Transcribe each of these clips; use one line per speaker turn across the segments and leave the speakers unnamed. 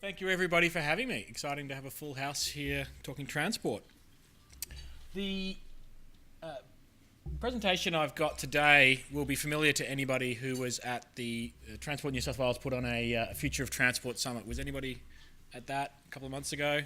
Thank you everybody for having me. Exciting to have a full house here talking transport. The presentation I've got today will be familiar to anybody who was at the Transport New South Wales put on a Future of Transport Summit. Was anybody at that a couple of months ago?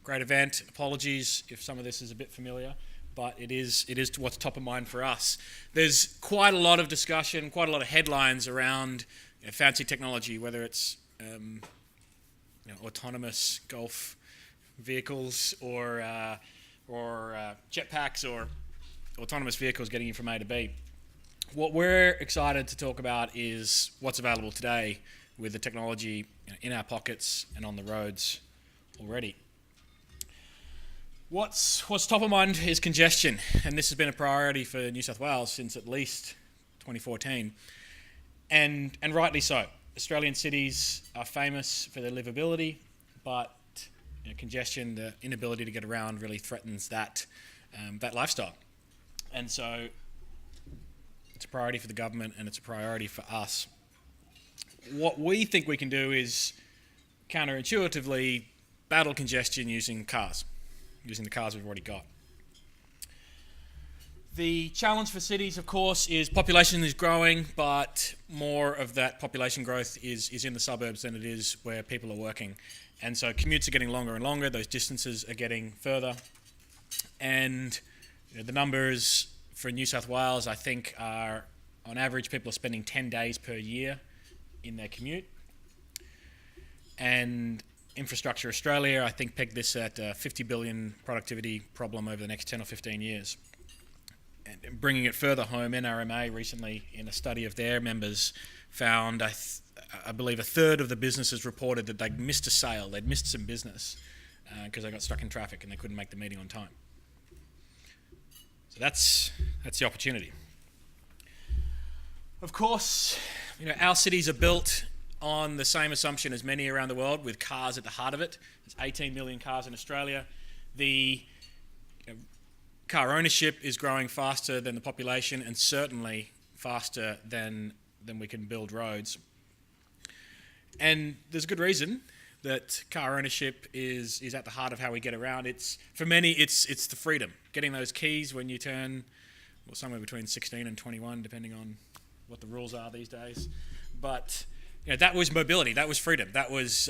Great event. Apologies if some of this is a bit familiar, but it is what's top of mind for us. There's quite a lot of discussion, quite a lot of headlines around fancy technology, whether it's autonomous golf vehicles or jetpacks or autonomous vehicles getting you from A to B. What we're excited to talk about is what's available today with the technology in our pockets and on the roads already. What's top of mind is congestion, and this has been a priority for New South Wales since at least 2014, and rightly so. Australian cities are famous for their livability, but congestion, the inability to get around, really threatens that lifestyle. And so it's a priority for the government and it's a priority for us. What we think we can do is counterintuitively battle congestion using the cars we've already got. The challenge for cities, of course, is population is growing, but more of that population growth is in the suburbs than it is where people are working. And so commutes are getting longer and longer, those distances are getting further. And the numbers for New South Wales, I think, are on average people are spending 10 days per year in their commute. And Infrastructure Australia, I think, pegged this at a 50 billion productivity problem over the next 10 or 15 years. And bringing it further home, NRMA recently, in a study of their members, found, I believe, a third of the businesses reported that they'd missed a sale, they'd missed some business because they got stuck in traffic and they couldn't make the meeting on time. So that's the opportunity. Of course, our cities are built on the same assumption as many around the world, with cars at the heart of it. There's 18 million cars in Australia. The car ownership is growing faster than the population, and certainly faster than we can build roads. And there's a good reason that car ownership is at the heart of how we get around. For many, it's the freedom. Getting those keys when you turn, somewhere between 16 and 21, depending on what the rules are these days. But that was mobility, that was freedom, that was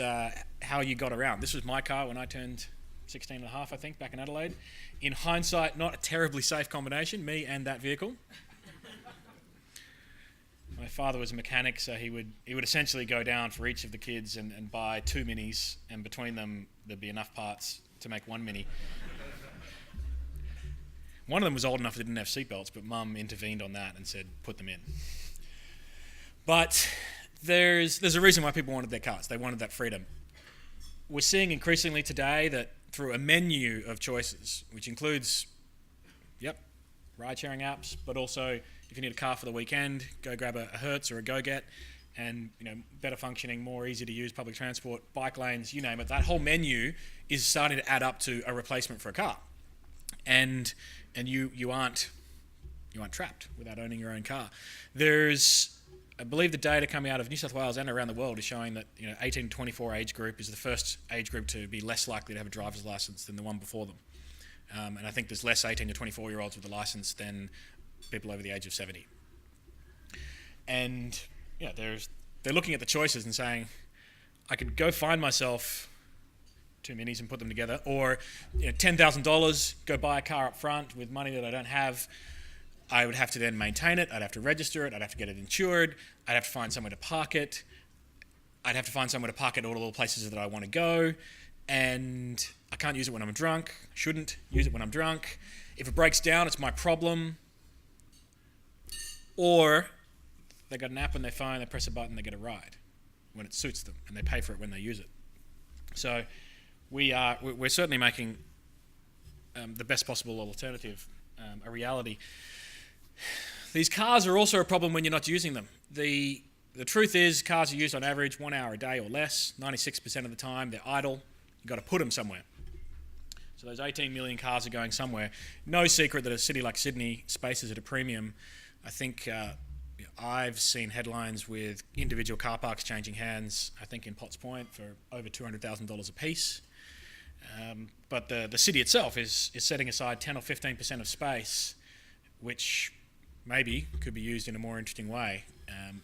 how you got around. This was my car when I turned 16 and a half, I think, back in Adelaide. In hindsight, not a terribly safe combination, me and that vehicle. My father was a mechanic, so he would essentially go down for each of the kids and buy 2 minis, and between them there'd be enough parts to make 1 mini. One of them was old enough it didn't have seatbelts, but Mum intervened on that and said, put them in. But there's a reason why people wanted their cars. They wanted that freedom. We're seeing increasingly today that through a menu of choices, which includes, ride-sharing apps, but also if you need a car for the weekend, go grab a Hertz or a GoGet, and better functioning, more easy to use public transport, bike lanes, you name it. That whole menu is starting to add up to a replacement for a car, and you aren't trapped without owning your own car. I believe the data coming out of New South Wales and around the world is showing that 18 to 24 age group is the first age group to be less likely to have a driver's license than the one before them. And I think there's less 18 to 24-year-olds with a license than people over the age of 70. And they're looking at the choices and saying, I could go find myself 2 minis and put them together, or $10,000, go buy a car up front with money that I don't have. I would have to then maintain it, I'd have to register it, I'd have to get it insured, I'd have to find somewhere to park it, I'd have to find somewhere to park it at all the places that I want to go, and I can't use it when I'm drunk, shouldn't use it when I'm drunk. If it breaks down, it's my problem. Or they got an app on their phone, they press a button, they get a ride when it suits them, and they pay for it when they use it. So we're certainly making the best possible alternative a reality. These cars are also a problem when you're not using them. The truth is, cars are used on average 1 hour a day or less. 96% of the time they're idle. You've got to put them somewhere. So those 18 million cars are going somewhere. No secret that a city like Sydney space is at a premium. I think I've seen headlines with individual car parks changing hands, I think in Potts Point, for over $200,000 a piece. But the city itself is setting aside 10 or 15% of space, which maybe could be used in a more interesting way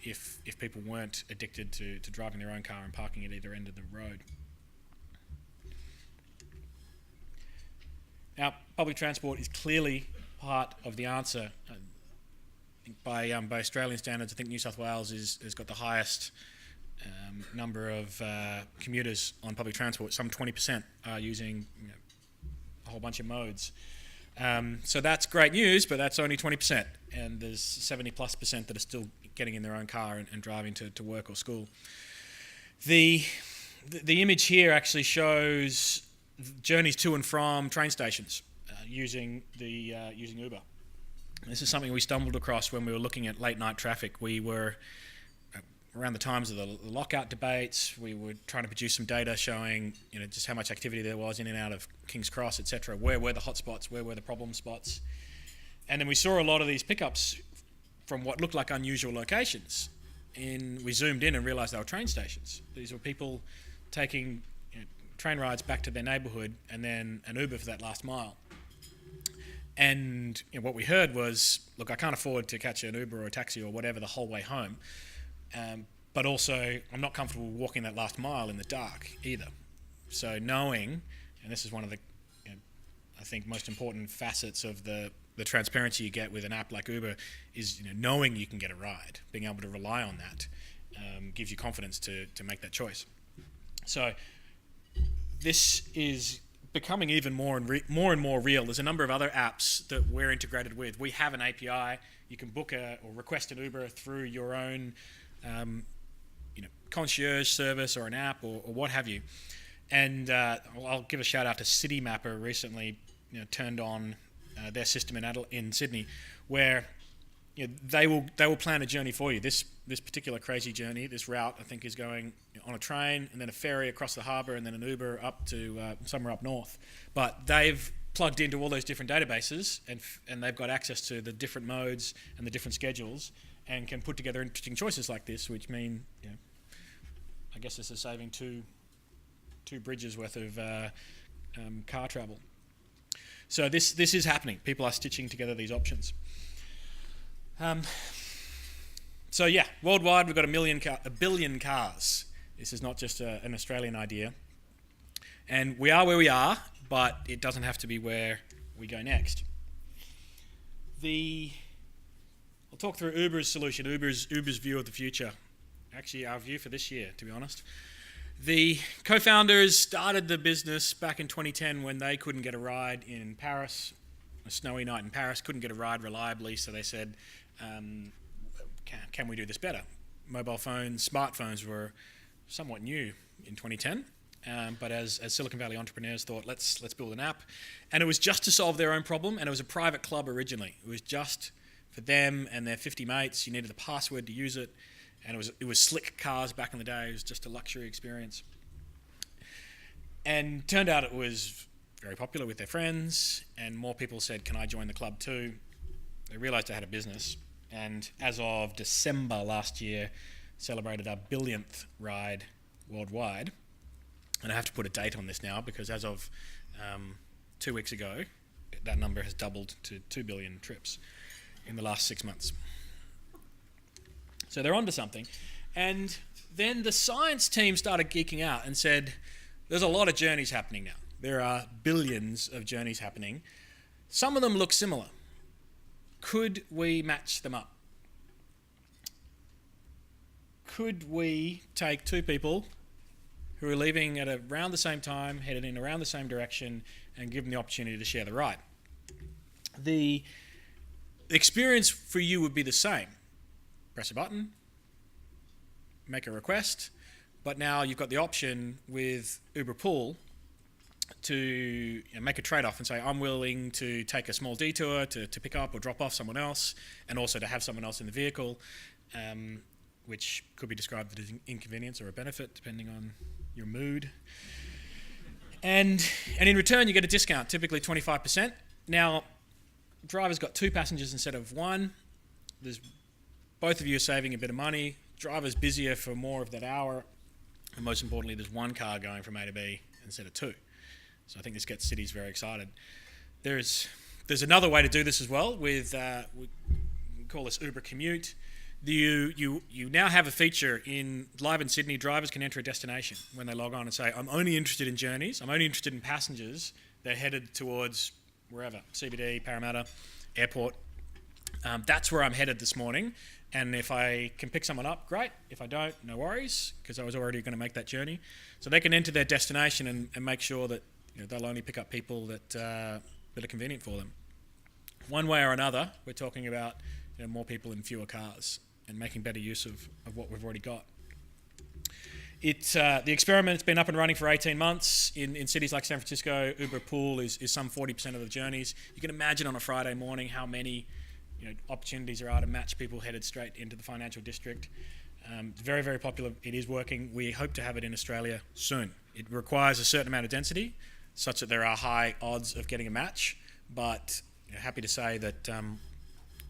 if people weren't addicted to driving their own car and parking at either end of the road. Now, public transport is clearly part of the answer. By Australian standards, I think New South Wales has got the highest number of commuters on public transport. Some 20% are using a whole bunch of modes. So that's great news, but that's only 20%. And there's 70+% that are still getting in their own car and driving to work or school. The image here actually shows journeys to and from train stations using Uber. This is something we stumbled across when we were looking at late night traffic. We were around the times of the lockout debates. We were trying to produce some data showing just how much activity there was in and out of King's Cross, etc. Where were the hotspots? Where were the problem spots? And then we saw a lot of these pickups from what looked like unusual locations. And we zoomed in and realised they were train stations. These were people taking train rides back to their neighbourhood and then an Uber for that last mile. And what we heard was, look, I can't afford to catch an Uber or a taxi or whatever the whole way home, but also I'm not comfortable walking that last mile in the dark either. So knowing, and this is one of the, I think, most important facets of the transparency you get with an app like Uber is knowing you can get a ride, being able to rely on that gives you confidence to make that choice. So this is becoming even more and more real. There's a number of other apps that we're integrated with. We have an API. You can book or request an Uber through your own concierge service or an app or what have you. And I'll give a shout out to City Mapper. Recently turned on their system in Sydney, where they will plan a journey for you. This particular crazy journey, this route, I think is going on a train and then a ferry across the harbour and then an Uber up to somewhere up north. But they've plugged into all those different databases and they've got access to the different modes and the different schedules and can put together interesting choices like this, which mean, I guess this is saving two bridges worth of car travel. So this is happening. People are stitching together these options. So yeah, worldwide we've got a billion cars. This is not just an Australian idea. And we are where we are, but it doesn't have to be where we go next. I'll talk through Uber's solution, Uber's view of the future. Actually, our view for this year, to be honest. The co-founders started the business back in 2010 when they couldn't get a ride in Paris, a snowy night in Paris, couldn't get a ride reliably, so they said, can we do this better? Mobile phones, smartphones were somewhat new in 2010, but as Silicon Valley entrepreneurs thought, let's build an app. And it was just to solve their own problem, and it was a private club originally. It was just for them and their 50 mates. You needed a password to use it, and it was slick cars back in the day. It was just a luxury experience. And turned out it was very popular with their friends, and more people said, can I join the club too? They realised they had a business, and as of December last year, celebrated our 1000th ride worldwide. And I have to put a date on this now because as of 2 weeks ago, that number has doubled to 2 billion trips in the last 6 months. So they're onto something. And then the science team started geeking out and said, there's a lot of journeys happening now. There are billions of journeys happening. Some of them look similar. Could we match them up? Could we take two people who are leaving at around the same time, headed in around the same direction, and give them the opportunity to share the ride? The experience for you would be the same. Press a button, make a request, but now you've got the option with Uber Pool to make a trade-off and say, I'm willing to take a small detour to pick up or drop off someone else, and also to have someone else in the vehicle, which could be described as an inconvenience or a benefit, depending on your mood. And in return, you get a discount, typically 25%. Now, driver's got 2 passengers instead of 1. There's both of you are saving a bit of money, drivers busier for more of that hour, and most importantly, there's one car going from A to B instead of two. So I think this gets cities very excited. There's another way to do this as well with, we call this Uber Commute. You now have a feature live in Sydney. Drivers can enter a destination when they log on and say, I'm only interested in journeys, I'm only interested in passengers. They're headed towards wherever, CBD, Parramatta, airport. That's where I'm headed this morning. And if I can pick someone up, great. If I don't, no worries, because I was already going to make that journey. So they can enter their destination and make sure that they'll only pick up people that are convenient for them. One way or another, we're talking about more people in fewer cars and making better use of what we've already got. The experiment's been up and running for 18 months. In cities like San Francisco, Uber Pool is some 40% of the journeys. You can imagine on a Friday morning how many opportunities there are to match people headed straight into the financial district. Very, very popular. It is working. We hope to have it in Australia soon. It requires a certain amount of density, such that there are high odds of getting a match. But happy to say that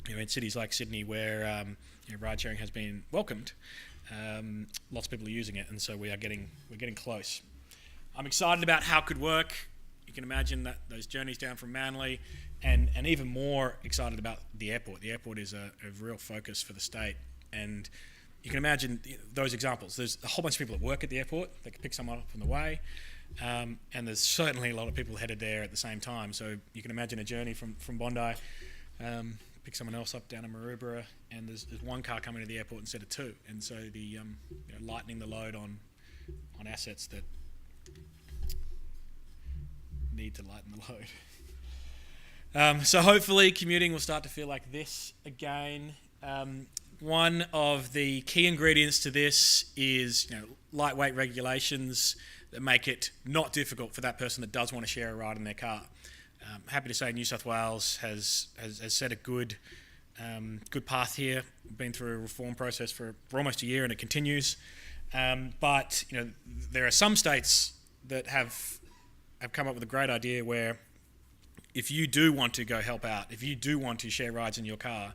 in cities like Sydney, where ride sharing has been welcomed, lots of people are using it, and so we're getting close. I'm excited about how it could work. You can imagine that those journeys down from Manly, and even more excited about the airport. The airport is a real focus for the state, and you can imagine those examples. There's a whole bunch of people that work at the airport that can pick someone up on the way, and there's certainly a lot of people headed there at the same time. So you can imagine a journey from Bondi, pick someone else up down in Maroubra, and there's one car coming to the airport instead of two, and so the lightening the load on assets that need to lighten the load. So hopefully commuting will start to feel like this again. One of the key ingredients to this is lightweight regulations that make it not difficult for that person that does want to share a ride in their car. Happy to say New South Wales has set a good path here. We've been through a reform process for almost a year, and it continues. But there are some states that have come up with a great idea where if you do want to go help out, if you do want to share rides in your car,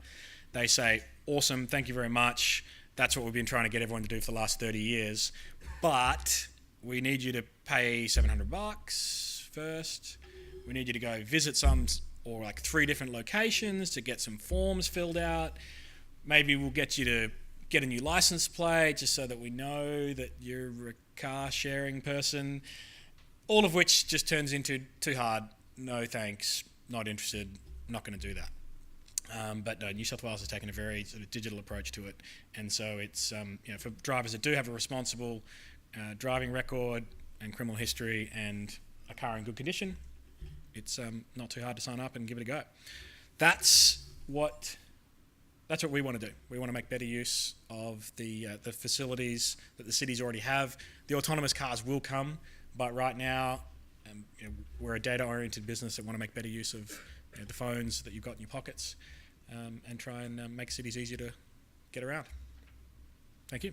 they say, awesome, thank you very much. That's what we've been trying to get everyone to do for the last 30 years. But we need you to pay $700 first. We need you to go visit like 3 different locations to get some forms filled out. Maybe we'll get you to get a new license plate just so that we know that you're a car sharing person. All of which just turns into too hard. No thanks, not interested, not going to do that. But no, New South Wales has taken a very sort of digital approach to it, and so it's for drivers that do have a responsible driving record and criminal history and a car in good condition, it's not too hard to sign up and give it a go. That's what we want to do. We want to make better use of the facilities that the cities already have. The autonomous cars will come, but right now we're a data-oriented business that want to make better use of the phones that you've got in your pockets and try and make cities easier to get around. Thank you.